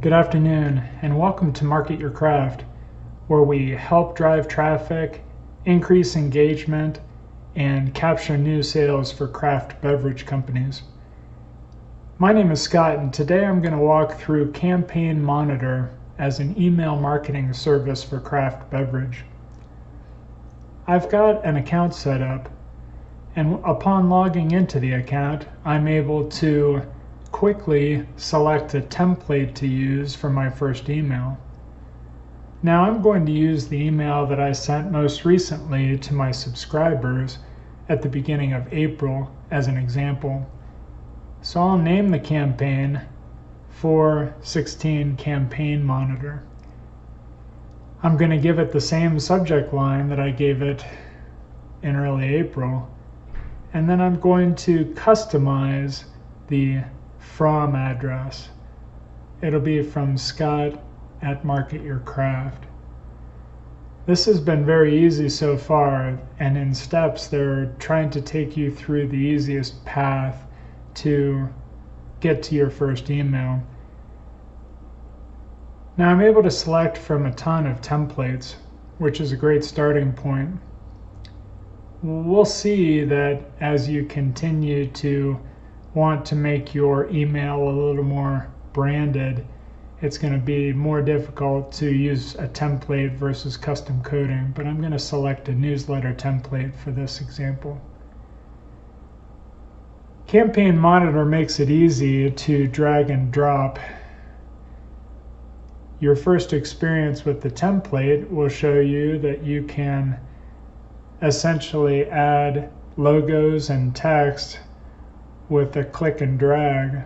Good afternoon, and welcome to Market Your Craft, where we help drive traffic, increase engagement, and capture new sales for craft beverage companies. My name is Scott, and today I'm going to walk through Campaign Monitor as an email marketing service for craft beverage. I've got an account set up, and upon logging into the account, I'm able to quickly select a template to use for my first email. Now I'm going to use the email that I sent most recently to my subscribers at the beginning of April as an example. So I'll name the campaign 416 Campaign Monitor. I'm going to give it the same subject line that I gave it in early April, and then I'm going to customize the from address. It'll be from Scott at Market Your Craft. This has been very easy so far, and in steps they're trying to take you through the easiest path to get to your first email. Now I'm able to select from a ton of templates, which is a great starting point. We'll see that as you continue to want to make your email a little more branded, it's going to be more difficult to use a template versus custom coding, but I'm going to select a newsletter template for this example. Campaign Monitor makes it easy to drag and drop. Your first experience with the template will show you that you can essentially add logos and text with a click and drag.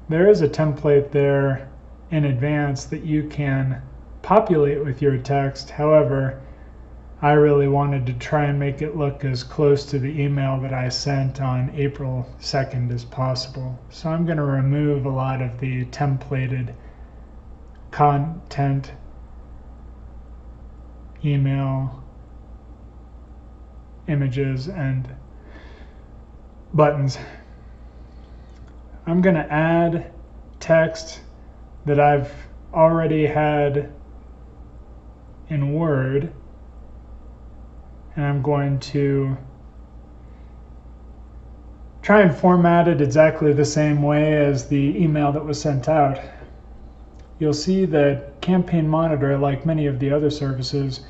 There is a template there in advance that you can populate with your text. However, I really wanted to try and make it look as close to the email that I sent on April 2nd as possible. So I'm going to remove a lot of the templated content, email, images, and buttons. I'm going to add text that I've already had in Word, and I'm going to try and format it exactly the same way as the email that was sent out. You'll see that Campaign Monitor, like many of the other services,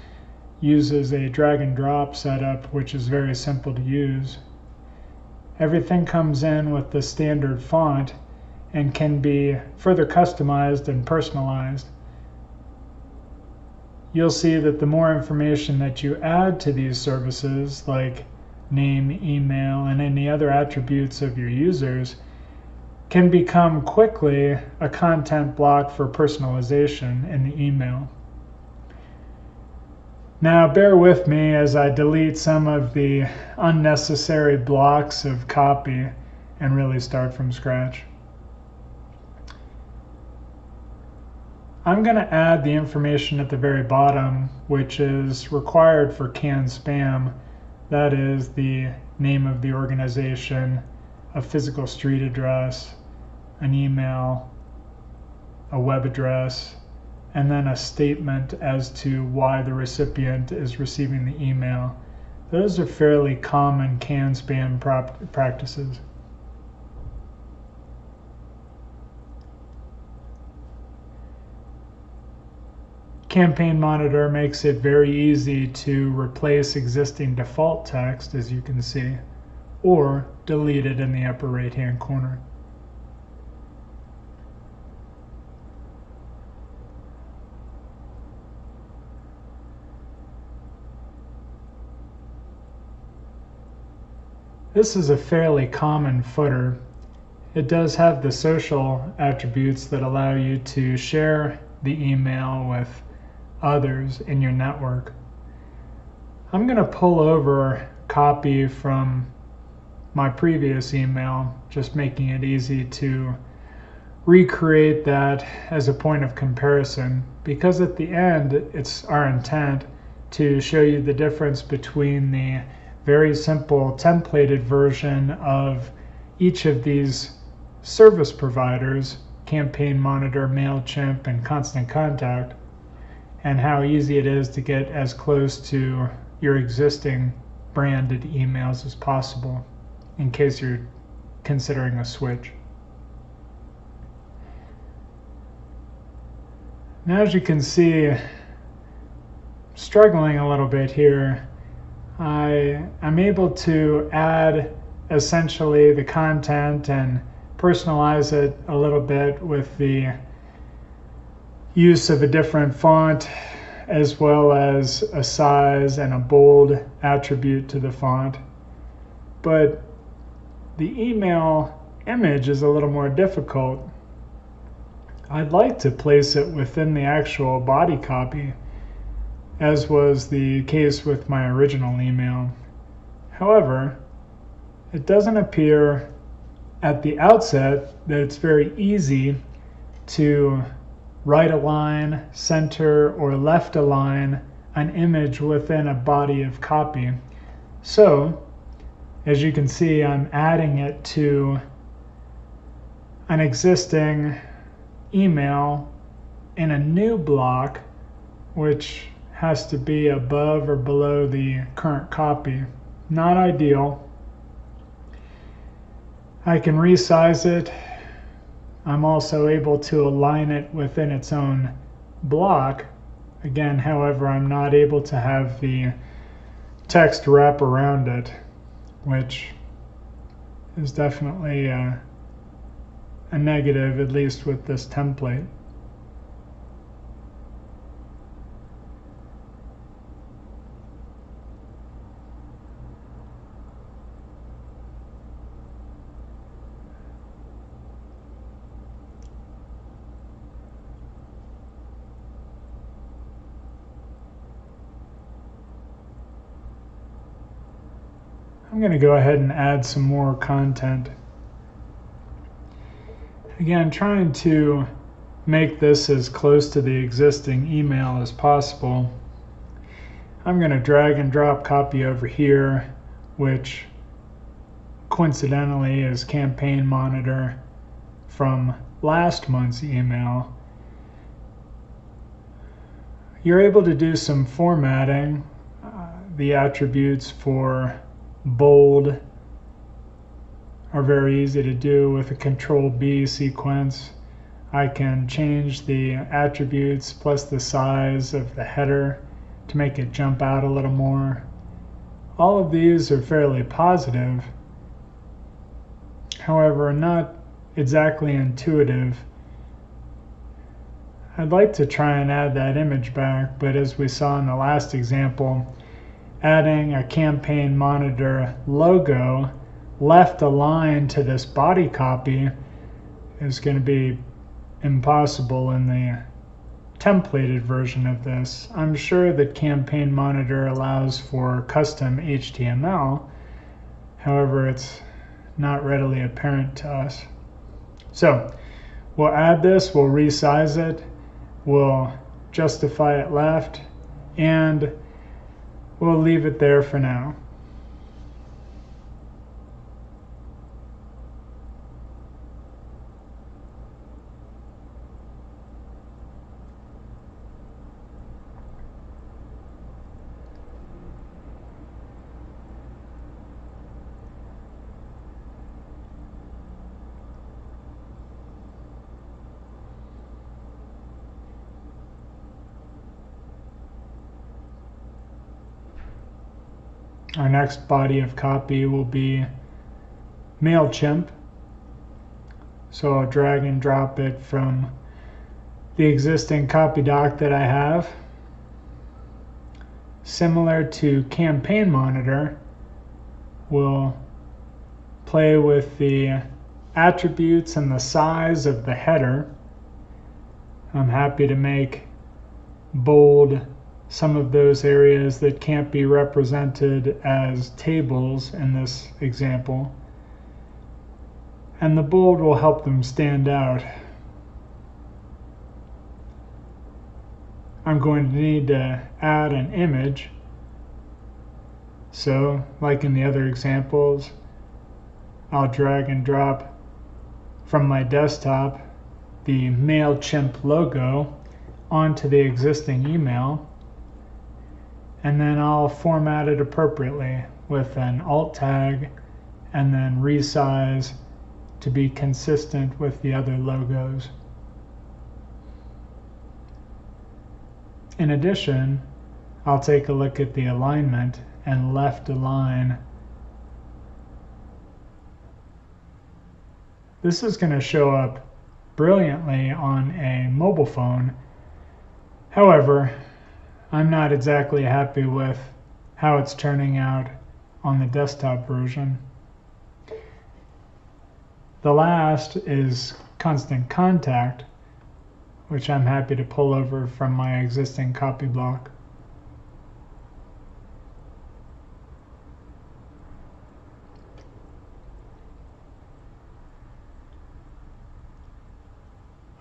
uses a drag and drop setup, which is very simple to use. Everything comes in with the standard font and can be further customized and personalized. You'll see that the more information that you add to these services, like name, email, and any other attributes of your users, can become quickly a content block for personalization in the email. Now bear with me as I delete some of the unnecessary blocks of copy and really start from scratch. I'm going to add the information at the very bottom, which is required for canned spam. That is the name of the organization, a physical street address, an email, a web address, and then a statement as to why the recipient is receiving the email. Those are fairly common canned spam practices. Campaign Monitor makes it very easy to replace existing default text, as you can see, or delete it in the upper right-hand corner. This is a fairly common footer. It does have the social attributes that allow you to share the email with others in your network. I'm going to pull over copy from my previous email, just making it easy to recreate that as a point of comparison, because at the end it's our intent to show you the difference between the very simple templated version of each of these service providers Campaign Monitor, MailChimp, and Constant Contact, and how easy it is to get as close to your existing branded emails as possible in case you're considering a switch. Now, as you can see, struggling a little bit here, I'm able to add essentially the content and personalize it a little bit with the use of a different font, as well as a size and a bold attribute to the font. But the email image is a little more difficult. I'd like to place it within the actual body copy, as was the case with my original email. However, it doesn't appear at the outset that it's very easy to right align, center, or left align an image within a body of copy. So, as you can see, I'm adding it to an existing email in a new block, which has to be above or below the current copy. Not ideal. I can resize it. I'm also able to align it within its own block. Again, however, I'm not able to have the text wrap around it, which is definitely a negative, at least with this template. I'm going to go ahead and add some more content. Again, trying to make this as close to the existing email as possible. I'm going to drag and drop copy over here, which coincidentally is Campaign Monitor from last month's email. You're able to do some formatting. The attributes for bold are very easy to do with a Control-B sequence. I can change the attributes plus the size of the header to make it jump out a little more. All of these are fairly positive, however, not exactly intuitive. I'd like to try and add that image back, but as we saw in the last example, adding a Campaign Monitor logo left aligned to this body copy is going to be impossible in the templated version of this. I'm sure that Campaign Monitor allows for custom HTML, however, it's not readily apparent to us. So we'll add this, we'll resize it, we'll justify it left, and we'll leave it there for now. Our next body of copy will be MailChimp. So I'll drag and drop it from the existing copy doc that I have. Similar to Campaign Monitor, we'll play with the attributes and the size of the header. I'm happy to make bold some of those areas that can't be represented as tables in this example. And the bold will help them stand out. I'm going to need to add an image. So, like in the other examples, I'll drag and drop from my desktop the MailChimp logo onto the existing email, and then I'll format it appropriately with an alt tag and then resize to be consistent with the other logos. In addition, I'll take a look at the alignment and left align. This is going to show up brilliantly on a mobile phone. However, I'm not exactly happy with how it's turning out on the desktop version. The last is constant contact, which I'm happy to pull over from my existing copy block.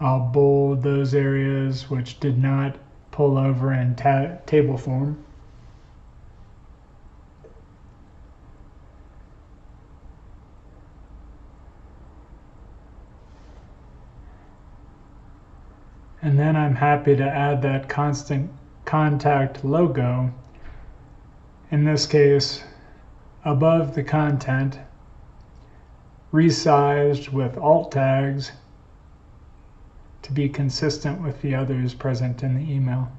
I'll bold those areas which did not pull over in table form. And then I'm happy to add that constant contact logo, in this case above the content, resized with alt tags to be consistent with the others present in the email.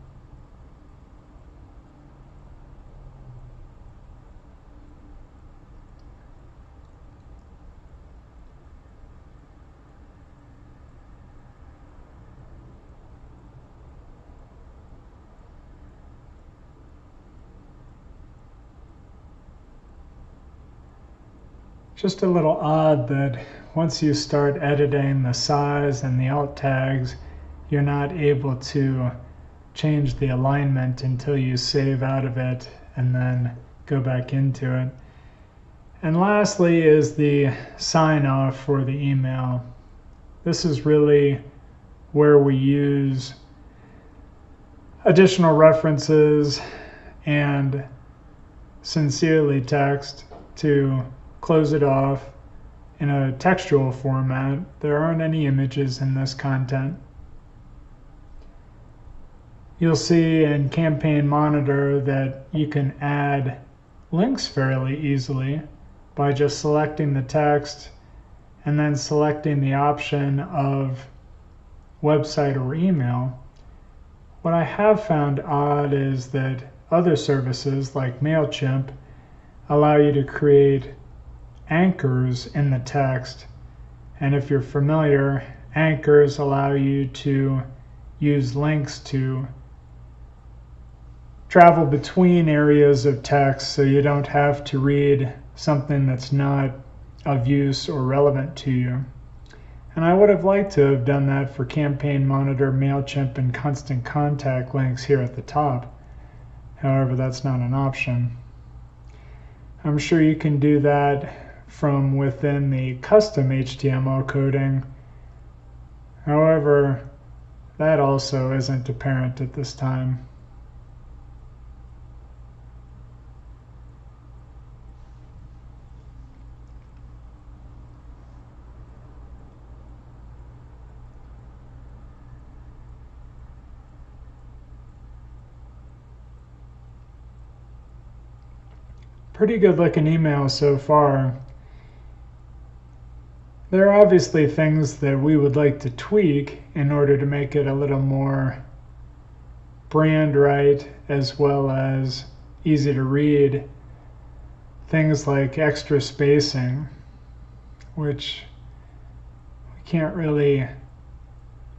Just a little odd that once you start editing the size and the alt tags, you're not able to change the alignment until you save out of it and then go back into it. And lastly is the sign off for the email. This is really where we use additional references and sincerely text to close it off in a textual format. There aren't any images in this content. You'll see in Campaign Monitor that you can add links fairly easily by just selecting the text and then selecting the option of website or email. What I have found odd is that other services like MailChimp allow you to create anchors in the text, and if you're familiar, anchors allow you to use links to travel between areas of text so you don't have to read something that's not of use or relevant to you. And I would have liked to have done that for Campaign Monitor, MailChimp, and Constant Contact links here at the top. However, that's not an option. I'm sure you can do that from within the custom HTML coding. However, that also isn't apparent at this time. Pretty good looking email so far. There are obviously things that we would like to tweak in order to make it a little more brand right as well as easy to read. Things like extra spacing, which we can't really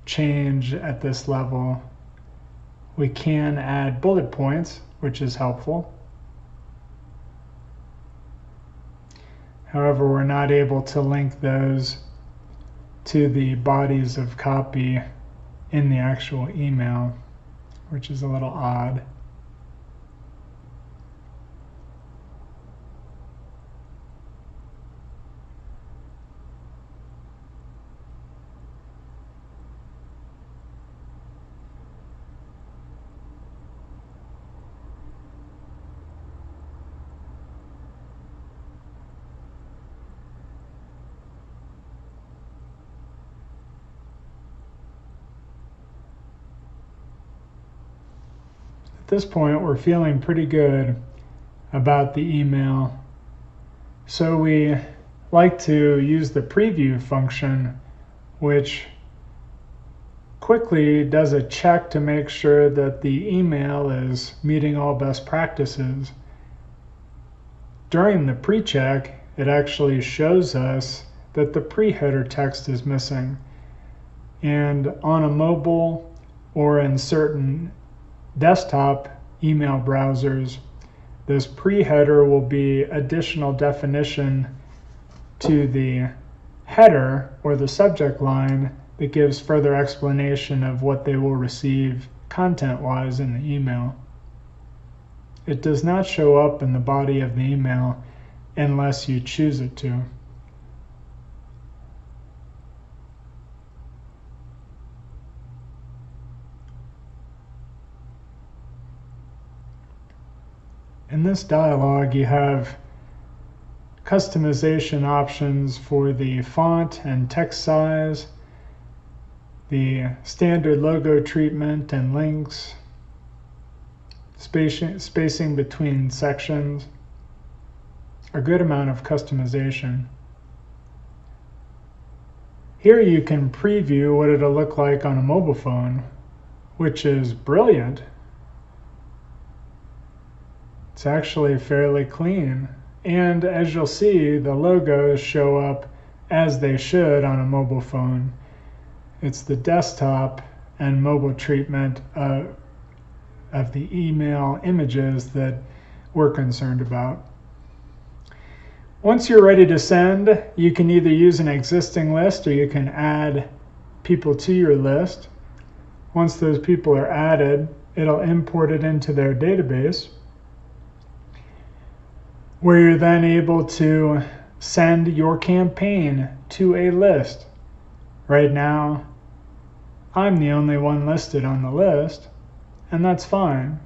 change at this level. We can add bullet points, which is helpful. However, we're not able to link those to the bodies of copy in the actual email, which is a little odd. At this point, we're feeling pretty good about the email. So we like to use the preview function, which quickly does a check to make sure that the email is meeting all best practices. During the pre-check, it actually shows us that the pre-header text is missing. And on a mobile or in certain desktop email browsers, this pre-header will be additional definition to the header or the subject line that gives further explanation of what they will receive content-wise in the email. It does not show up in the body of the email unless you choose it to. In this dialog, you have customization options for the font and text size, the standard logo treatment and links, spacing between sections, a good amount of customization. Here you can preview what it'll look like on a mobile phone, which is brilliant. It's actually fairly clean. And as you'll see, the logos show up as they should on a mobile phone. It's the desktop and mobile treatment of the email images that we're concerned about. Once you're ready to send, you can either use an existing list or you can add people to your list. Once those people are added, it'll import it into their database, where you're then able to send your campaign to a list. Right now, I'm the only one listed on the list, and that's fine.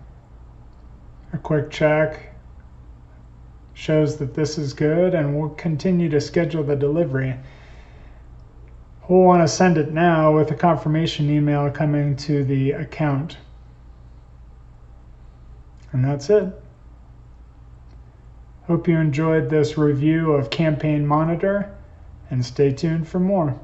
A quick check shows that this is good, and we'll continue to schedule the delivery. We'll want to send it now with a confirmation email coming to the account. And that's it. Hope you enjoyed this review of Campaign Monitor, and stay tuned for more.